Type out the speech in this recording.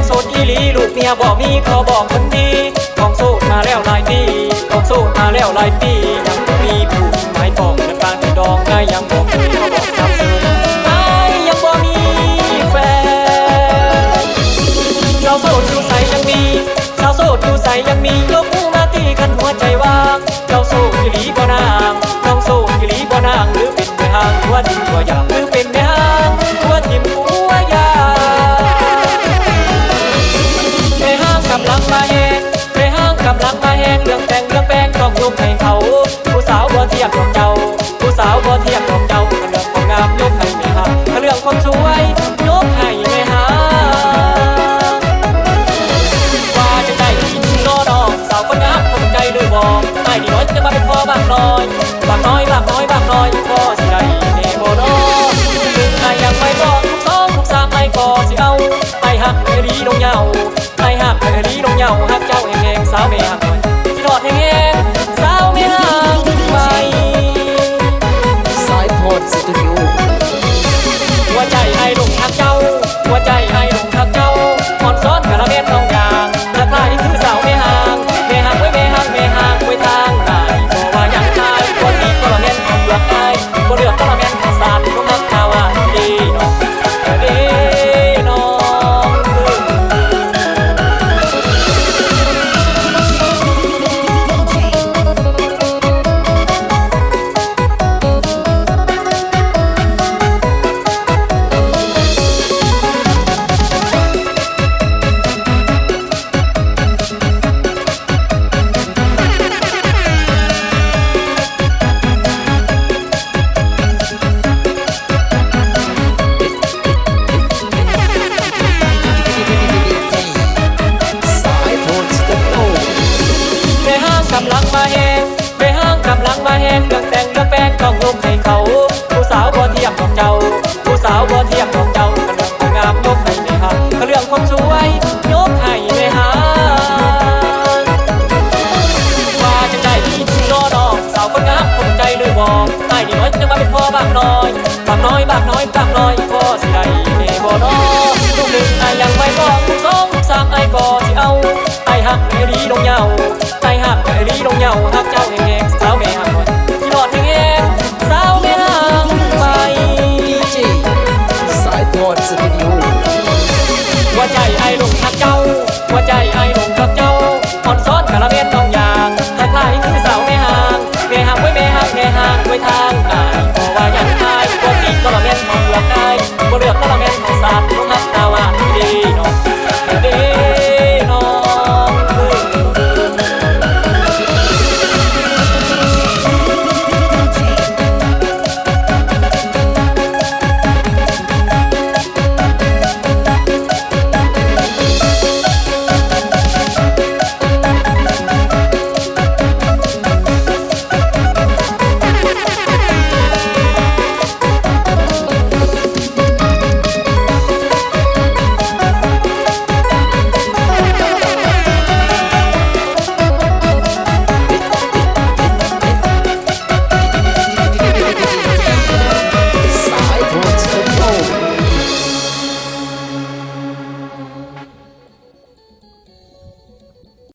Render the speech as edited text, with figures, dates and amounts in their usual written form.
โสดอีหลีลูกเมียบอกมีเขาบอกคนดีต้องโสดมาแล้วหลายปีต้องโสดมาแล้วหลายปียังมีผู้หมายปองและการดองได้ยังบอกเขาบอกจำซื้อไอ้ยังบ่มีแฟนชาวโสดอยู่ใสยังมีชาวโสดอยู่ใสยังมียกมือมาตีกันหัวใจว่างเจ้าโสดอีหลีบ่นางน้องโสดอีหลีบ่นางหรือเป็นแม่ห้างหัวทิ่มหัวอยากหรือเป็นแม่ห้างหัวทิ่มหัวอยากกำลังมาแหงไปห้างกำลังมาแหงเรื่องแต่งเรื่องแป้งต้องยกให้เขาผู้สาวบ่เทียบของเจ้าผู้สาวบ่เทียบของเจ้าเรื่องความงามยกให้แม่ห้างเรื่องความสวยยกให้แม่ห้างว่าจะได้กินนอดอกสาวคนงามคนใจหรือบ่ไอ้ดีน้อยจะมาเป็นพ่อบางน้อยบางน้อยบางน้อยบางน้อยพ่อสิได้แน่บ่น้อถึงไอ้ยังไม่บอกทุกสองทุกสามไอ้ก็สิเอาไอ้หักไอ้ดีลงเหงาไอ้หักไอ้ลีลงเหงาหักเจ้าแห้งๆสาวไม่หักหน่อยที่ทอดแห้งๆสาวไม่หักไปสายโพดสตูดิโอหัวใจไอ้ลงหักเจ้าหัวใจไอ้ลงหักเจ้าอ่อนซ้อนกะละเม็ดน้องยางหักลายคือสาวไม่ห่างไม่ห่างไว้ไม่ห่างไม่ห่างไว้ทางไหนเพราะว่าอย่างตายคนนี้ก็ละเม็ดของเลือกไอ้ก็เลือกก็ละเม็ดของสารก็มักข่าวว่าดีเนาะดีเนาะกำลังมาแหงไปห้างกำลังมาแหงเรื่องแต่งเรื่องแป้งต้องยกให้เขาผู้สาวบ่เทียบของเจ้าผู้สาวบ่เทียบของเจ้าเรื่องความงามยกให้แม่ห้างเรื่องความสวยยกให้แม่ห้างว่าจะได้ที่รอดอกสาวคนงามคนใจเลยบอกไอ้ดีน้อยจะมาเป็นพ่อบางน้อยบางน้อยบางน้อยบางน้อยพ่อสิได้แน่บ่น้อลูกหนึ่งไอ้ยังไม่บอกลูกสองลูกสามไอ้ก็สิเอาไอ้หักไอ้ลีลงเหงาไอ้หักไอ้ลีลงเหงาหักเจ้าแห้ง